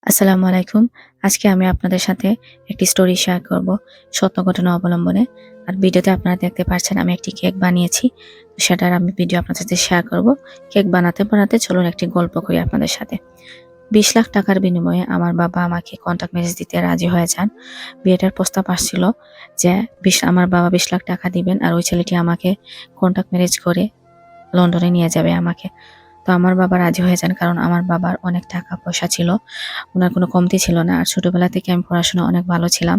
আসসালামু আলাইকুম। আজকে আমি আপনাদের সাথে একটি স্টোরি শেয়ার করব সত্য ঘটনা অবলম্বনে। আর ভিডিওতে আপনারা দেখতে পাচ্ছেন আমি একটি কেক বানিয়েছি। সেটার আমি ভিডিও আপনাদের সাথে শেয়ার করব। কেক বানাতে চলুন একটি গল্প করি আপনাদের সাথে। ২০ লাখ টাকার বিনিময়ে আমার বাবা আমাকে কন্ট্রাক্ট ম্যারেজ দিতে রাজি হয়ে যান। বিয়েটার প্রস্তাব আসছিল যে আমার বাবা ২০ লাখ টাকা দিবেন আর ওই ছেলেটি আমাকে কন্ট্রাক্ট ম্যারেজ করে লন্ডনে নিয়ে যাবে আমাকে। তো আমার বাবা রাজি হয়ে যান কারণ আমার বাবার অনেক টাকা পয়সা ছিল। উনার কোনো কমতি ছিল না। আর ছোটবেলা থেকে আমি পড়াশোনায় অনেক ভালো ছিলাম।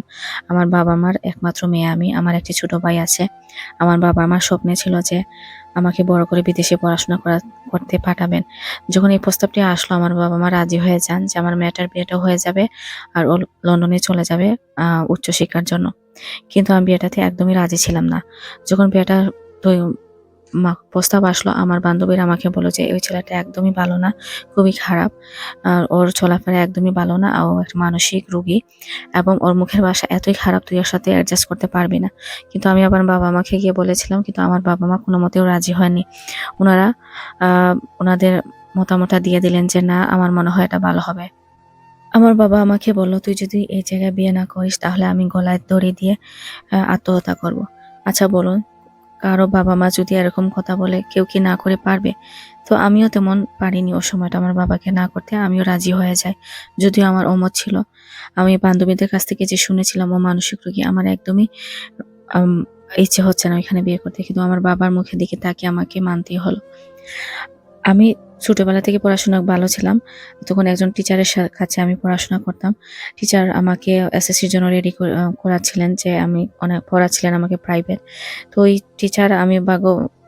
আমার বাবা-মার একমাত্র মেয়ে আমি। আমার একটি ছোট ভাই আছে। আমার বাবা-মার স্বপ্নে ছিল যে আমাকে বড় করে বিদেশে পড়াশোনা করতে পাঠাবেন। যখন এই প্রস্তাবটি আসলো আমার বাবা-মা রাজি হয়ে যান যে আমার মেয়েটার বিয়েটাও হয়ে যাবে আর ও লন্ডনে চলে যাবে উচ্চশিক্ষার জন্য। কিন্তু আমি বিয়েটাতে একদমই রাজি ছিলাম না। যখন বিয়েটা তৈ প্রস্তাব আসলো আমার বান্ধবীরা আমাকে বলল যে, "ওই ছেলেটা একদমই ভালো না, খুবই খারাপ। আর ওর চলাফেরা একদমই ভালো না। ও একটা মানসিক রোগী এবং ওর মুখের ভাষা এতই খারাপ তুই ওর সাথে অ্যাডজাস্ট করতে পারবি না।" কিন্তু আমি আবার বাবা-মাকে গিয়ে বলেছিলাম কিন্তু আমার বাবা-মা কোনমতেও রাজি হয়নি। উনারা আ উনাদের মতামতটা দিয়ে দিলেন যে, "না, আমার মনে হয় এটা ভালো হবে।" আমার বাবা আমাকে বলল, "তুই যদি এই জায়গায় বিয়ে না করিস তাহলে আমি গলায় দড়ি দিয়ে আত্মহত্যা করব।" আচ্ছা বলুন কারো বাবা-মা যদি এরকম কথা বলে কেউ কি না করে পারবে? তো আমিও তেমন পারিনি ও সময়টা আমার বাবাকে না করতে। আমিও রাজি হয়ে যাই। যদিও আমার অমত ছিল। আমি বান্ধবীদের কাছ থেকে যে শুনেছিলাম ও মানসিক রোগী আমার একদমই আম ইচ্ছে হচ্ছে না ওইখানে বিয়ে করতে। কিন্তু আমার বাবার মুখের দিকে তাকিয়ে আমাকে মানতেই হলো। আমি ছোটবেলা থেকে পড়াশোনায় ভালো ছিলাম। তখন একজন টিচারের কাছে আমি পড়াশোনা করতাম। টিচার আমাকে এসএসসির জন্য রেডি করাচ্ছিলেন যে আমি অনেক পড়াচ্ছিলেন আমাকে প্রাইভেট। তো ওই টিচার আমি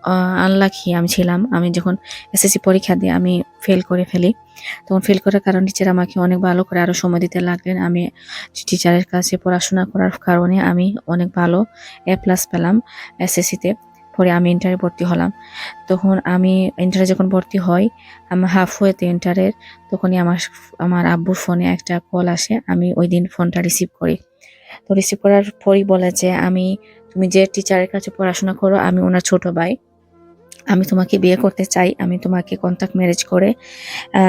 আ আনলাকি আমি ছিলাম। আমি যখন এসএসসি পরীক্ষা দিয়ে আমি ফেল করে ফেলি। তখন ফেল করার কারণে টিচার আমাকে অনেক ভালো করে আরো সময় দিতে লাগলেন। আমি টিচারের কাছে পড়াশোনা করার কারণে আমি অনেক ভালো এ প্লাস পেলাম এসএসসিতে। পরে আমি ইন্টারে ভর্তি হলাম। তখন আমি ইন্টারে যখন ভর্তি হই, আমার হাফ ওয়েতে ইন্টারের তখনই আমার আব্বুর ফোনে একটা কল আসে। আমি ঐদিন ফোনটা রিসিভ করি। তো রিসিভ করার পরেই বলে যে, তুমি যে টিচারের কাছে পড়াশোনা করো, আমি উনার ছোট ভাই। আমি তোমাকে বিয়ে করতে চাই। আমি তোমাকে কন্ট্রাক্ট ম্যারেজ করে আ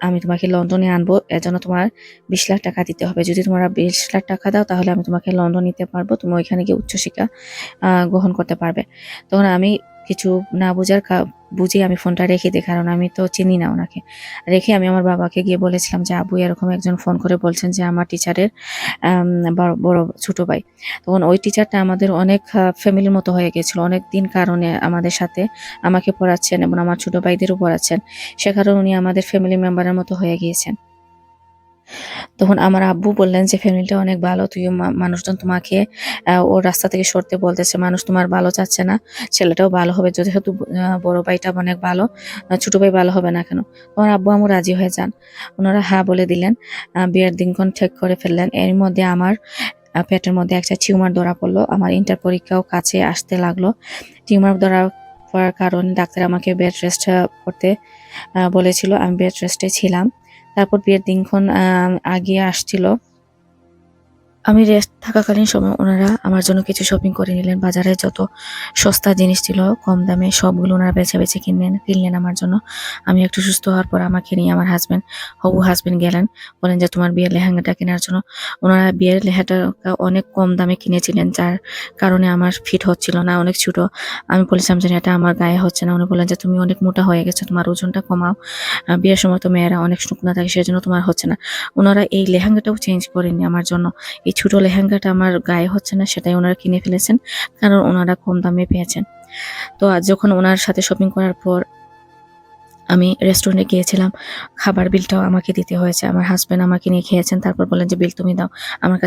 আমি তোমাকে লন্ডনে আনবো। এজন্য তোমার ২০ লাখ টাকা দিতে হবে। যদি তোমরা ২০ লাখ টাকা দাও তাহলে আমি তোমাকে লন্ডন নিতে পারবো। তুমি ওইখানে গিয়ে উচ্চশিক্ষা গ্রহণ করতে পারবে। তখন আমি কিছু না বুঝেই আমি ফোনটা রেখে দেই। কারণ আমি তো চিনি না উনাকে। রেখে আমি আমার বাবাকে গিয়ে বলেছিলাম যে, "আব্বু এরকম একজন ফোন করে বলছেন যে আমার টিচারের আম বড় ছোট ভাই।" তখন ওই টিচারটা আমাদের অনেক ফ্যামিলির মতো হয়ে গেছিল। অনেকদিন কারণে আমাদের সাথে আমাকে পড়াচ্ছেন এবং আমার ছোট ভাইদেরও পড়াচ্ছেন। সে কারণে উনি আমাদের ফ্যামিলি মেম্বারের মতো হয়ে গিয়েছেন। তখন আমার আব্বু বললেন যে, "ফ্যামিলিটা অনেক ভালো। তুইও মানুষজন তোমাকে ওর রাস্তা থেকে সরতে বলতেছে। মানুষ তোমার ভালো চাচ্ছে না। ছেলেটাও ভালো হবে। যেহেতু বড় ভাইটা অনেক ভালো, ছোট ভাই ভালো হবে না কেন?" আমার আব্বু-আম্মু রাজি হয়ে যান। উনারা হ্যাঁ বলে দিলেন। বিয়ের দিনক্ষণ ঠিক করে ফেললেন। এর মধ্যে আমার পেটের মধ্যে একটা টিউমার ধরা পড়ল। আমার ইন্টার পরীক্ষাও কাছে আসতে লাগলো। টিউমার ধরা পড়ার কারণে ডাক্তার আমাকে বেড রেস্ট করতে বলেছিল। আমি বেড রেস্টে ছিলাম। তারপর বিয়ের দিনক্ষণ আগিয়ে আসছিল। আমি রেস্ট থাকাকালীন সময় ওনারা আমার জন্য কিছু শপিং করে নিলেন। বাজারে যত সস্তা জিনিস ছিল কম দামে সবগুলো ওনারা বেছে কিনলেন আমার জন্য। আমি একটু সুস্থ হওয়ার পর আমাকে নিয়ে আমার হবু হাসব্যান্ড গেলেন। বললেন যে, "তোমার বিয়ের লেহেঙ্গাটা কেনার জন্য।" ওনারা বিয়ের লেহেঙ্গাটা অনেক কম দামে কিনেছিলেন যার কারণে আমার ফিট হচ্ছিল না, অনেক ছোট। আমি বলেছিলাম যে, "এটা আমার গায়ে হচ্ছে না।" উনি বললেন যে, "তুমি অনেক মোটা হয়ে গেছো, তোমার ওজনটা কমাও। বিয়ের সময় তো মেয়েরা অনেক শুকনা থাকে সেজন্য তোমার হচ্ছে না।" উনারা এই লেহেঙ্গাটাও চেঞ্জ করেননি আমার জন্য। এই ছোট লেহেঙ্গাটা আমার গায়ে হচ্ছে না সেটাই উনারা কিনে ফেলেছেন। কারণ উনারা কম দামে পেয়েছেন। তো আজ যখন উনার সাথে শপিং করার পর আমি রেস্টুরেন্টে গিয়েছিলাম। খাবার বিলটাও আমাকে দিতে হয়েছে। আমার হাসব্যান্ড আমাকে নিয়ে খেয়েছেন। তারপর বললেন যে, "বিল তুমি দাও।"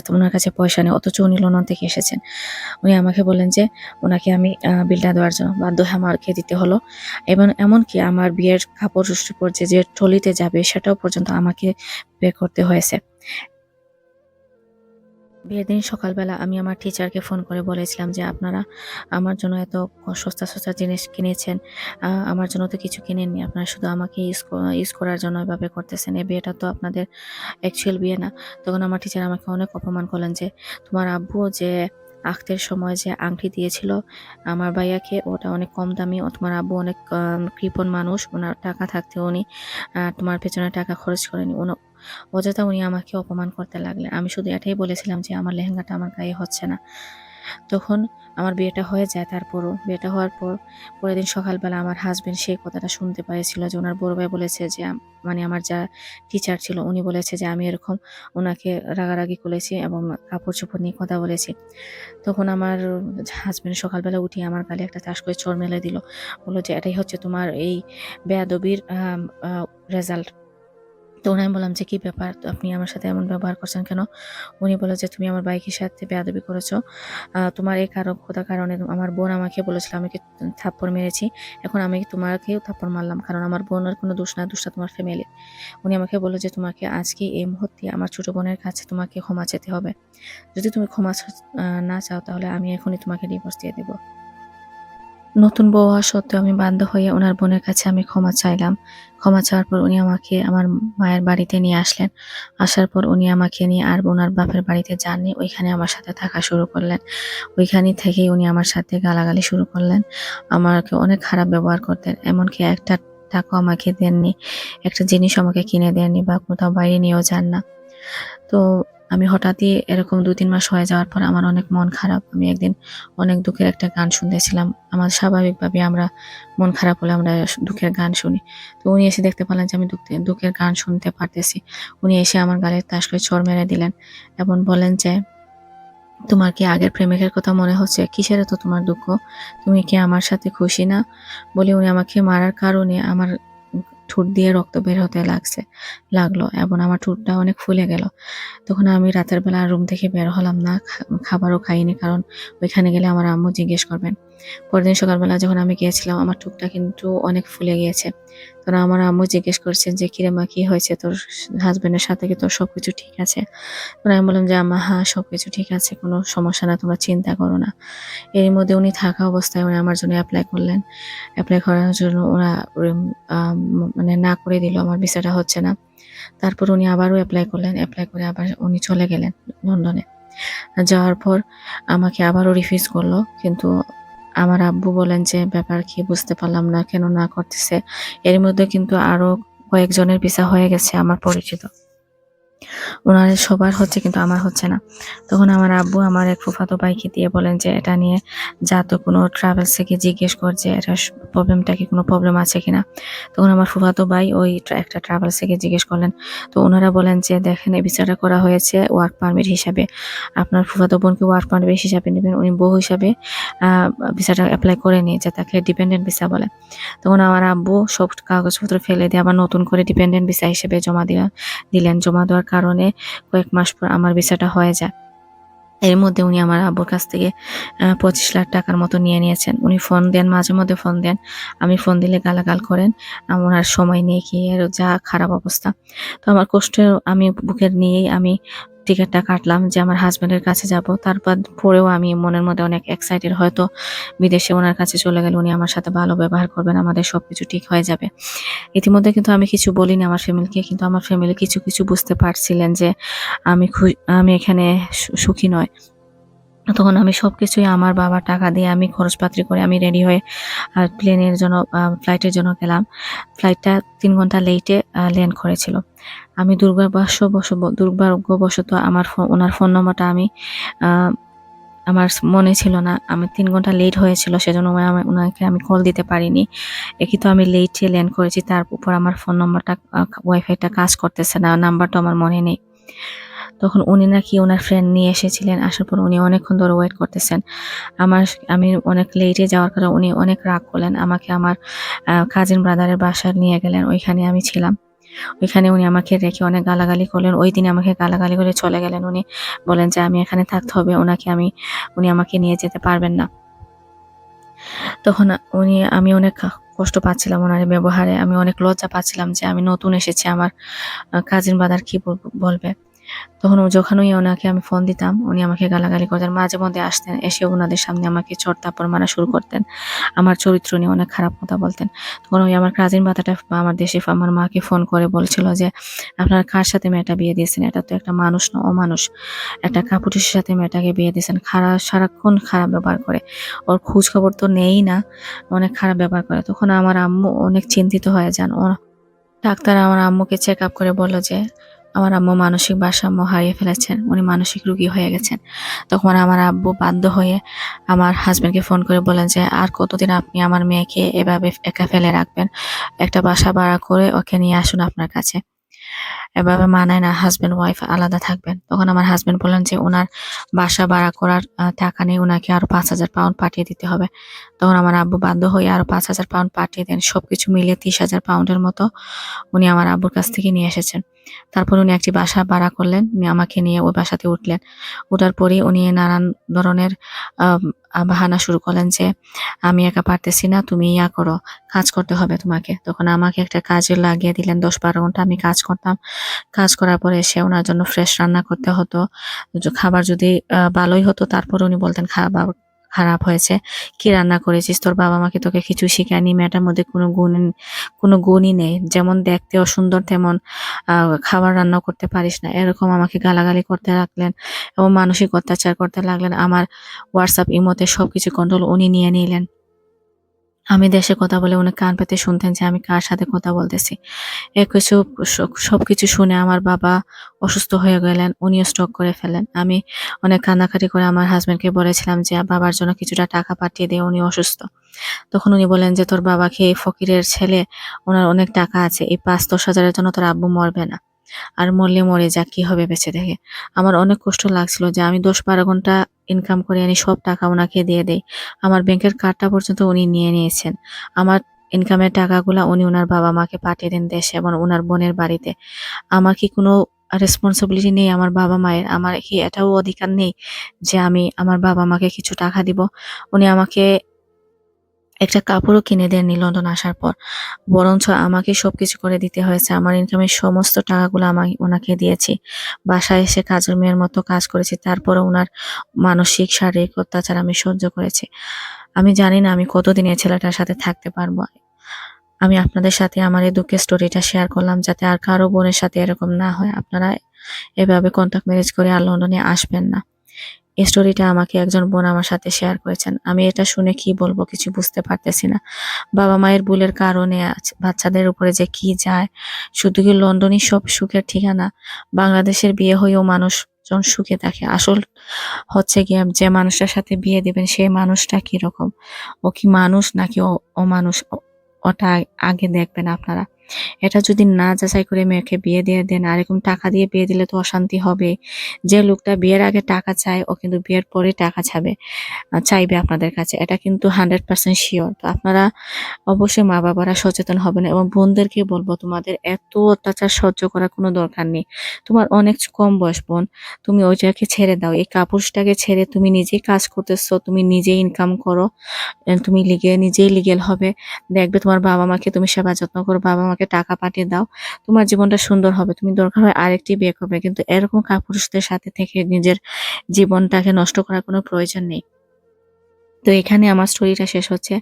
উনার কাছে পয়সা নেই। অথচ উনি লন্ডন থেকে এসেছেন। উনি আমাকে বললেন যে, উনাকে আমি বিলটা দেওয়ার জন্য বাধ্য হয়ে আমাকে দিতে হলো। এবং এমনকি আমার বিয়ের কাপড়-চোপড় যে ট্রলিতে যাবে সেটাও পর্যন্ত আমাকে পে করতে হয়েছে। বিয়ের দিন সকালবেলা আমি আমার টিচারকে ফোন করে বলেছিলাম যে, "আপনারা আমার জন্য এত সস্তা জিনিস কিনেছেন। আমার জন্য তো কিছু কিনেননি। আপনারা শুধু আমাকে ইউজ করার জন্য এভাবে করতেছেন। এই বিয়েটা তো আপনাদের অ্যাকচুয়াল বিয়ে না।" তখন আমার টিচার আমাকে অনেক অপমান করলেন যে, "তোমার আব্বু যে আক্তের সময় যে আংটি দিয়েছিল আমার ভাইয়াকে ওটা অনেক কম দামি। তোমার আব্বু অনেক কৃপণ মানুষ। উনার টাকা থাকতেও উনি তোমার পেছনে টাকা খরচ করেনি। অযথা উনি আমাকে অপমান করতে লাগলেন। আমি শুধু এটাই বলেছিলাম যে আমার লেহেঙ্গাটা আমার গায়ে হচ্ছে না। তখন আমার বিয়েটা হয়ে যায়। তারপরও বিয়েটা হওয়ার পর পরের দিন সকালবেলা আমার হাসব্যান্ড সেই কথাটা শুনতে পেয়েছিল যে উনার বড় ভাই বলেছে যে মানে আমার যা টিচার ছিল উনি বলেছে যে আমি এরকম উনাকে রাগারাগি করেছি এবং কাপড়-চোপড় নিয়ে কথা বলেছি। তখন আমার হাসব্যান্ড সকালবেলা উঠে আমার গালে একটা ঠাস করে চড় মেলে দিল। বলল যে, "এটাই হচ্ছে তোমার এই বেয়াদবির আম আ রেজাল্ট।" তখন আমি বললাম যে, "কি ব্যাপার? তো আপনি আমার সাথে এমন ব্যবহার করছেন কেন?" উনি বলল যে, "তুমি আমার ভাইকে সাথে বেয়াদবি করেছো। তোমার এই কথার কারণে আমার বোন আমাকে বলেছিল আমি কি থাপ্পড় মেরেছি। এখন আমি তোমাকেও থাপ্পড় মারলাম। কারণ আমার বোনের কোনো দোষ না, দোষটা তোমার ফ্যামিলির।" উনি আমাকে বলল যে, "তোমাকে আজকে এই মুহূর্তে আমার ছোট বোনের কাছে তোমাকে ক্ষমা চেতে হবে। যদি তুমি ক্ষমা না চাও তাহলে আমি এখনই তোমাকে ডিভোর্স দিয়ে দেব।" নতুন বউ হওয়া সত্ত্বেও আমি বাধ্য হয়ে উনার বোনের কাছে আমি ক্ষমা চাইলাম। ক্ষমা চাওয়ার পর উনি আমাকে আমার মায়ের বাড়িতে নিয়ে আসলেন। আসার পর উনি আমাকে নিয়ে আর উনার বাপের বাড়িতে যাননি। ওইখানে আমার সাথে থাকা শুরু করলেন। ওইখানে থেকেই উনি আমার সাথে গালাগালি শুরু করলেন। আমাকে অনেক খারাপ ব্যবহার করতেন। এমনকি একটা টাকাও আমাকে দেননি। একটা জিনিসও আমাকে কিনে দেননি বা কোথাও বাইরে নিয়েও যান না। তো আমি হঠাৎই এরকম ২-৩ মাস হয়ে যাওয়ার পর আমার অনেক মন খারাপ। আমি একদিন অনেক দুঃখের একটা গান শুনতেছিলাম। আমার স্বাভাবিকভাবে আমরা মন খারাপ হলে আমরা দুঃখের গান শুনি। তো উনি এসে দেখতে পেলেন যে আমি দুঃখের গান শুনতে পারতেছি। উনি এসে আমার গালে ঠাস করে চড় মেরে দিলেন এবং বললেন যে, "তোমার কি আগের প্রেমিকের কথা মনে হচ্ছে? কিসের এত তোমার দুঃখ? তুমি কি আমার সাথে খুশি না?" বলে উনি আমাকে মারার কারণে আমার ঠোঁট দিয়ে রক্ত বের হতে লাগলো এবং আমার ঠোঁটটা অনেক ফুলে গেল। তখন আমি রাতের বেলা রুম থেকে বের হলাম না। খাবারও খাইনি। কারণ ওইখানে গেলে আমার আম্মু জিজ্ঞেস করবেন। পরের দিন সকালবেলা যখন আমি গিয়েছিলাম আমার ঠোঁটটা কিন্তু অনেক ফুলে গিয়েছে। তখন আমার আম্মু জিজ্ঞেস করছেন যে, "কিরে মা কি হয়েছে? তোর হাসব্যান্ডের সাথে কি তোর সবকিছু ঠিক আছে?" তখন আমি বললাম যে, "আম্মা হ্যাঁ, সবকিছু ঠিক আছে। কোনো সমস্যা না। তোমরা চিন্তা করো না।" এর মধ্যে উনি থাকা অবস্থায় উনি আমার জন্য এপ্লাই করলেন। এপ্লাই করার জন্য ওরা উম মানে না করে দিল। আমার ভিসাটা হচ্ছে না। তারপর উনি আবারও এপ্লাই করলেন। এপ্লাই করে আবার উনি চলে গেলেন লন্ডনে। যাওয়ার পর আমাকে আবারও রিফিউজ করল। কিন্তু আমার আব্বু বলেন যে, "ব্যাপার কি বুঝতে পারলাম না, কেন না করতেছে?" এর মধ্যে কিন্তু আরো কয়েকজনের ভিসা হয়ে গেছে আমার পরিচিত। উনাদের সবার হচ্ছে কিন্তু আমার হচ্ছে না। তখন আমার আব্বু আমার এক ফুফাতো ভাইকে দিয়ে বলেন যে, "এটা নিয়ে যা তো কোনো ট্রাভেলস থেকে জিজ্ঞেস কর যে এটা প্রবলেমটা কি কোনো প্রবলেম আছে কিনা?" তখন আমার ফুফাতো ভাই ওই একটা ট্রাভেলস থেকে জিজ্ঞেস করলেন। তো উনারা বলেন যে, "দেখেন এই ভিসাটা করা হয়েছে ওয়ার্ক পারমিট হিসাবে। আপনার ফুফাতো বোনকে ওয়ার্ক পারমিট হিসাবে নিবেন। উনি বউ হিসাবে আ ভিসাটা এপ্লাই করেনি যে তাকে ডিপেন্ডেন্ট ভিসা বলে।" তখন আমার আব্বু সব কাগজপত্র ফেলে দিয়ে আবার নতুন করে ডিপেন্ডেন্ট ভিসা হিসেবে দিলেন। জমা দেওয়ার কারণে কয়েক মাস পর আমার ভিসাটা হয়ে যায়। এর মধ্যে উনি আমার আব্বুর কাছ থেকে ২৫ লাখ টাকার মতো নিয়ে নিয়েছেন। উনি ফোন দেন, মাঝে মধ্যে ফোন দেন। আমি ফোন দিলে গালাগাল করেন। উনার সময় নেই কি এর যা খারাপ অবস্থা। তো আমার কষ্টে আমি বুকের নিয়েই আমি টিকেটটা কাটলাম যে আমার হাসব্যান্ডের কাছে যাব। তারপর পরেও আমি মনের মধ্যে অনেক এক্সাইটেড হয়তো বিদেশে উনার কাছে চলে গেলে উনি আমার সাথে ভালো ব্যবহার করবেন। আমাদের সবকিছু ঠিক হয়ে যাবে। ইতিমধ্যে কিন্তু আমি কিছু বলিনি আমার ফ্যামিলিকে। কিন্তু আমার ফ্যামিলি কিছু বুঝতে পারছিলেন যে আমি আমি এখানে সুখী নয়। তখন আমি সবকিছুই আমার বাবার টাকা দিয়ে আমি খরচপাতি করে আমি রেডি হয়ে প্লেনের জন্য ফ্লাইটের জন্য গেলাম। ফ্লাইটটা ৩ ঘন্টা লেটে ল্যান্ড করেছিল। আমি দুর্ভাগ্যবশত উনার ফোন নম্বরটা আমি আ আমার মনে ছিল না। আমি ৩ ঘন্টা লেট হয়েছিল সেজন্য উনাকে আমি কল দিতে পারিনি। একি তো আমি লেটে ল্যান্ড করেছি। তার উপর আমার ফোন নম্বরটা ওয়াইফাইটা কাজ করতেছে না। নাম্বারটা আমার মনে নেই। তখন উনি নাকি উনার ফ্রেন্ড নিয়ে এসেছিলেন। আসার পর উনি অনেকক্ষণ ধরে ওয়েট করতেছেন। আমি অনেক লেটে যাওয়ার কারণে উনি অনেক রাগ করলেন। আমাকে আমার কাজিন ব্রাদারের বাসায় নিয়ে গেলেন। ওইখানে আমি ছিলাম। ওইখানে উনি আমাকে রেখে অনেক গালাগালি করলেন। ঐদিন আমাকে গালাগালি করে চলে গেলেন উনি। বললেন যে আমি এখানে থাকতে হবে। উনি আমাকে নিয়ে যেতে পারবেন না। তখন আমি অনেক কষ্ট পাচ্ছিলাম উনার ব্যবহারে। আমি অনেক লজ্জা পাচ্ছিলাম যে আমি নতুন এসেছি। আমার কাজিন ব্রাদার কি বলবে? তখন যখনই ওনাকে আমি ফোন দিতাম, উনি আমাকে গালাগালি করতেন। মাঝে মধ্যে আসতেন, এসে উনাদের সামনে আমাকে চড়-থাপ্পড় মারা শুরু করতেন। আমার চরিত্র নিয়ে অনেক খারাপ কথা বলতেন। তখন ওই আমার কাজিন ব্রাদারটা আমার দেশে আমার মাকে ফোন করে বলছিল যে, "আপনারা কার সাথে মেয়েটা বিয়ে দিয়েছেন? এটা তো একটা মানুষ না, অমানুষ। একটা কাপুরুষের সাথে মেয়েটাকে বিয়ে দিয়েছেন। সারাক্ষণ খারাপ ব্যবহার করে। ওর খোঁজ খবর তো নেয়ই না। অনেক খারাপ ব্যবহার করে।" তখন আমার আম্মু অনেক চিন্তিত হয়ে যান। ডাক্তার আমার আম্মুকে চেক আপ করে বলল যে আমার আম্মু মানসিক ভারসাম্য হারিয়ে ফেলেছেন, উনি মানসিক রোগী হয়ে গেছেন। তখন আমার আব্বু বাধ্য হয়ে আমার হাজবেন্ডকে ফোন করে বলেন যে আর কতদিন আপনি আমার মেয়েকে এভাবে একা ফেলে রাখবেন, একটা বাসা ভাড়া করে ওকে নিয়ে আসুন আপনার কাছে। এভাবে মানায় না, হাজবেন্ড ওয়াইফ আলাদা থাকবেন। তখন আমার হাজবেন্ড বললেন যে ওনার বাসা ভাড়া করার টাকা নেই, ওনাকে আরো 5,000 পাউন্ড পাঠিয়ে দিতে হবে। তখন আমার আব্বু বাধ্য হয়ে আরো 5,000 পাউন্ড পাঠিয়ে দেন। সবকিছু মিলিয়ে 30,000 পাউন্ডের মতো উনি আমার আব্বুর কাছ থেকে নিয়ে এসেছেন। তারপর উনি একটি বাসা ভাড়া করলেন, উনি আমাকে নিয়ে ওই বাসাতে উঠলেন। ওঠার পরেই উনি নানান ধরনের বাহানা শুরু করলেন যে আমি একা পারতেছি না, তুমি ইয়া করো, কাজ করতে হবে তোমাকে। তখন আমাকে একটা কাজে লাগিয়ে দিলেন, 10-12 ঘন্টা আমি কাজ করতাম। কাজ করার পরে এসে ওনার জন্য ফ্রেশ রান্না করতে হতো। খাবার যদি ভালোই হতো, তারপর উনি বলতেন খাবার খারাপ হয়েছে, কি রান্না করেছিস, তোর বাবা মাকে তোকে কিছু শিখায়নি, মেয়েটার মধ্যে কোনো গুণই নেই, যেমন দেখতে অসুন্দর তেমন খাবার রান্না করতে পারিস না, এরকম আমাকে গালাগালি করতে লাগলেন এবং মানসিক অত্যাচার করতে লাগলেন। আমার হোয়াটসঅ্যাপ ইমোতে সবকিছু কন্ট্রোল উনি নিয়ে নিলেন। আমি দেশে কথা বলে উনি কান পেতে শুনতেন যে আমি কার সাথে কথা বলতেছি। কিছু সবকিছু শুনে আমার বাবা অসুস্থ হয়ে গেলেন, উনিও স্ট্রোক করে ফেলেন। আমি অনেক কান্নাকাটি করে আমার হাজবেন্ডকে বলেছিলাম যে বাবার জন্য কিছুটা টাকা পাঠিয়ে দে, উনি অসুস্থ। তখন উনি বলেন যে তোর বাবাকে এই ফকিরের ছেলে, ওনার অনেক টাকা আছে, এই 5-10 হাজারের জন্য তোর আব্বু মরবে না, আর মরলে মরে যাক, কি হবে বেঁচে থেকে। আমার অনেক কষ্ট লাগছিল যে আমি 10-12 ঘন্টা ইনকাম করে আনি, সব টাকা ওনাকে দিয়ে দেই। আমার ব্যাংকের কার্ডটা পর্যন্ত উনি নিয়ে নিয়েছেন। আমার ইনকামের টাকাগুলা উনি ওনার বাবা মাকে পাঠিয়ে দেন দেশে এবং ওনার বোনের বাড়িতে। আমার কি কোনো রেসপন্সিবিলিটি নেই আমার বাবা মায়ের? আমার কি এটাও অধিকার নেই যে আমি আমার বাবা মাকে কিছু টাকা দিব? উনি আমাকে একটা কাপড়ও কিনে দেননি লন্ডন আসার পর। বরঞ্চ আমাকে সবকিছু করে দিতে হয়েছে। আমার ইনকামের সমস্ত টাকাগুলো আমি ওনাকে দিয়েছি। বাসায় এসে কাজের মেয়ের মতো কাজ করেছি। তারপরেও উনার মানসিক, শারীরিক অত্যাচার আমি সহ্য করেছি। আমি জানি না আমি কতদিন এই ছেলেটার সাথে থাকতে পারবো। আমি আপনাদের সাথে আমার এই দুঃখের স্টোরিটা শেয়ার করলাম যাতে আর কারো বোনের সাথে এরকম না হয়। আপনারা এভাবে কন্ট্যাক্ট ম্যারেজ করে আর লন্ডনে আসবেন না। এই স্টোরিটা আমাকে একজন বোন আমার সাথে শেয়ার করেছেন। আমি এটা শুনে কি বলবো কিছু বুঝতে পারতেছি না। বাবা মায়ের ভুলের কারণে বাচ্চাদের উপরে যে কি যায়। শুধু কি লন্ডনই সব সুখের ঠিকানা? বাংলাদেশের বিয়ে হয়েও মানুষজন সুখে থাকে। আসল হচ্ছে গিয়ে যে মানুষটার সাথে বিয়ে দিবেন সেই মানুষটা কিরকম, ও কি মানুষ নাকি অমানুষ, ওটা আগে দেখবেন আপনারা। এটা যদি না যাচাই করে মেয়েকে বিয়ে দিয়ে দেন, আর এরকম টাকা দিয়ে বিয়ে দিলে তো অশান্তি হবে। যে লোকটা বিয়ের আগে টাকা চায় ও কিন্তু বিয়ের পরে টাকা চাইবে আপনাদের কাছে, এটা কিন্তু 100% শিওর। তো আপনারা অবশ্যই মা বাবারা সচেতন হবেন এবং বোনদেরকে বলবো তোমাদের এত অত্যাচার সহ্য করার কোনো দরকার নেই। তোমার অনেক কম বয়স বোন, তুমি ওইটাকে ছেড়ে দাও, এই কাপুরুষটাকে ছেড়ে তুমি নিজেই কাজ করতেছো, তুমি নিজেই ইনকাম করো, তুমি নিজেই লিগেল হবে। দেখবে তোমার বাবা মাকে তুমি সেবা যত্ন করো, বাবা মাকে টাকা পাঠিয়ে দাও, তোমার জীবনটা সুন্দর হবে। তুমি দরকার হয় আরেকটি বিয়ে করবে, কিন্তু এরকম কাপুরুষদের সাথে থেকে নিজের জীবনটাকে নষ্ট করার কোনো প্রয়োজন নেই। তো এখানে আমার স্টোরিটা শেষ হচ্ছে।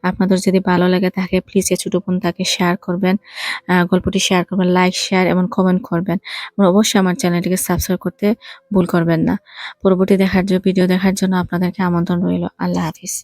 আপনাদের যদি ভালো লেগে থাকে প্লিজ এই ছোট বোনটাকে শেয়ার করবেন, গল্পটি শেয়ার করবেন, লাইক, শেয়ার এবং কমেন্ট করবেন। এবং অবশ্যই আমার চ্যানেলটিকে সাবস্ক্রাইব করতে ভুল করবেন না। পরবর্তী ভিডিও দেখার জন্য আপনাদেরকে আমন্ত্রণ রইল। আল্লাহ হাফিজ।